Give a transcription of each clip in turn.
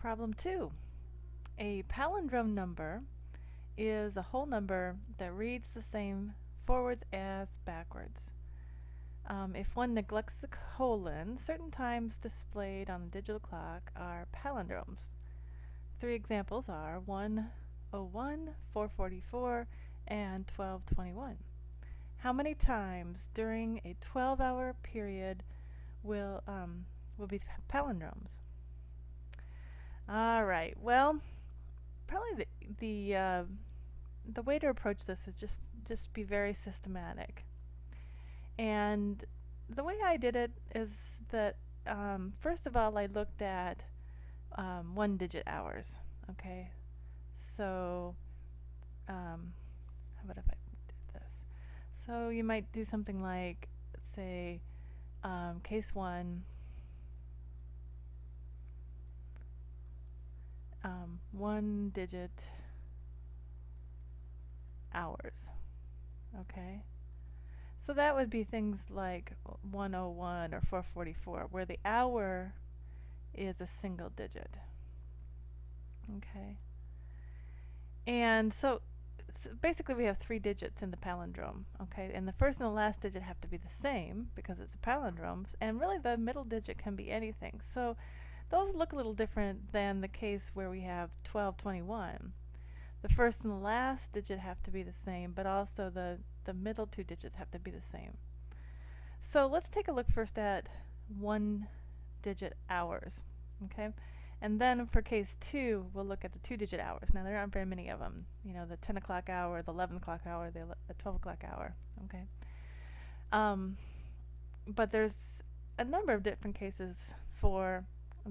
Problem 2. A palindrome number is a whole number that reads the same forwards as backwards. If one neglects the colon, certain times displayed on the digital clock are palindromes. Three examples are 1:01, 4:44, and 12:21. How many times during a 12-hour period will be palindromes? All right. Well, probably the way to approach this is just be very systematic. And the way I did it is that first of all I looked at one-digit hours. Okay, so how about if I did this? So you might do something like, say, case one, one-digit hours. Okay. So that would be things like 1:01 or 4:44, where the hour is a single digit. Okay. And so basically we have three digits in the palindrome. Okay. And the first and the last digit have to be the same because it's a palindrome. And really the middle digit can be anything. So those look a little different than the case where we have 12:21. The first and the last digit have to be the same, but also the middle two digits have to be the same. So let's take a look first at one-digit hours, okay? And then for case two, we'll look at the two-digit hours. Now there aren't very many of them. You know, the 10 o'clock hour, the 11 o'clock hour, the 12 o'clock hour, okay? But there's a number of different cases for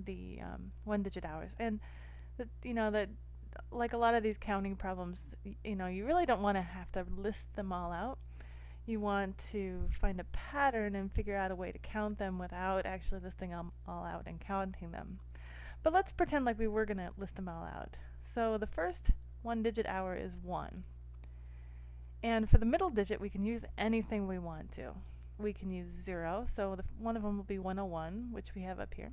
the one-digit hours, and that like a lot of these counting problems, you really don't want to have to list them all out. You want to find a pattern and figure out a way to count them without actually listing them all out and counting them. But let's pretend like we were going to list them all out. So the first one-digit hour is 1. And for the middle digit, we can use anything we want to. We can use 0, so one of them will be 1:01, which we have up here.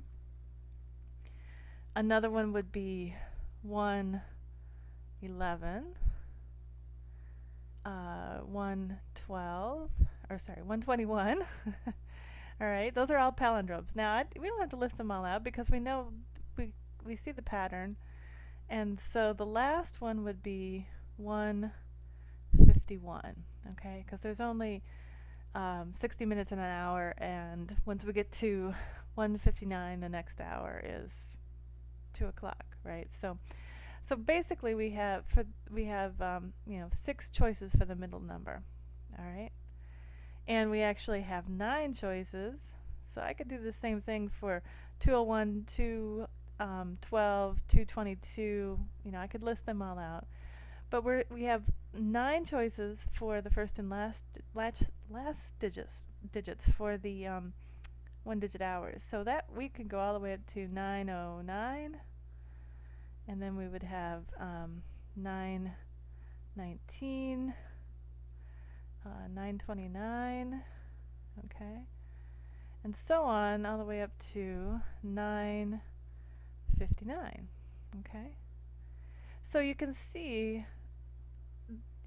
Another one would be 1:11, 1:12, or sorry, 1:21. All right, those are all palindromes. Now, we don't have to list them all out because we know we see the pattern. And so the last one would be 1:51, okay? Because there's only 60 minutes in an hour, and once we get to 1:59, the next hour is 2 o'clock, right? So basically we have 6 choices for the middle number, all right? And we actually have 9 choices. So I could do the same thing for 2:01, 2:12, 2:22. I could list them all out. But we have 9 choices for the first and last digits for the one-digit hours. So that we could go all the way up to 9:09, and then we would have 9:19, 9:29, okay, and so on all the way up to 9:59, okay. So you can see,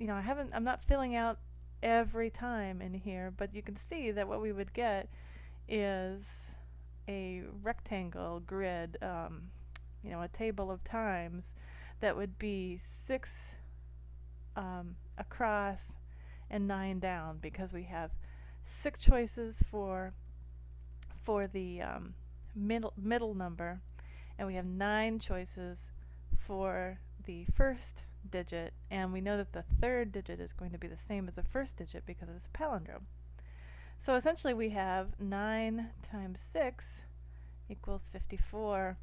I'm not filling out every time in here, but you can see that what we would get is a rectangle grid, a table of times that would be 6 across and 9 down, because we have 6 choices for the middle number, and we have 9 choices for the first digit, and we know that the third digit is going to be the same as the first digit because it's a palindrome. So essentially we have 9 times 6 equals 54,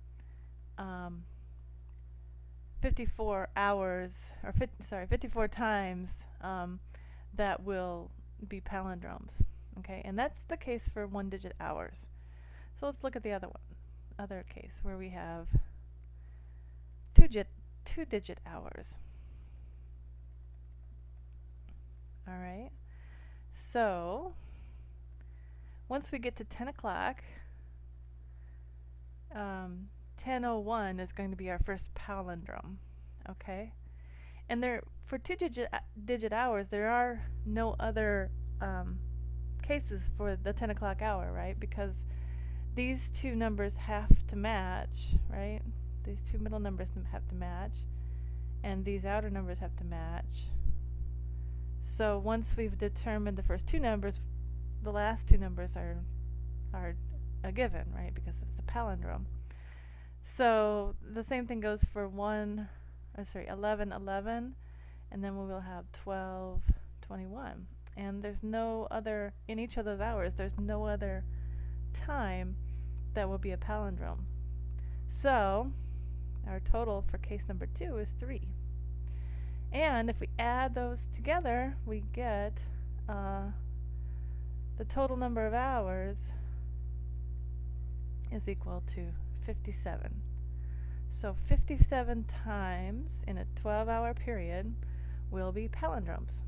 54 hours, or 54 times that will be palindromes. Okay, and that's the case for one-digit hours. So let's look at the other case where we have two-digit hours. All right. So once we get to 10 o'clock, 10:01 is going to be our first palindrome. Okay? And there, for two-digit hours, there are no other cases for the 10 o'clock hour, right? Because these two numbers have to match, right? These two middle numbers have to match, and these outer numbers have to match. So once we've determined the first two numbers, the last two numbers are a given, right? Because it's a palindrome. So the same thing goes for 11:11, and then we will have 12:21. And there's no other, in each of those hours, there's no other time that will be a palindrome. So our total for case number 2 is 3. And if we add those together, we get the total number of hours is equal to 57. So 57 times in a 12-hour period will be palindromes.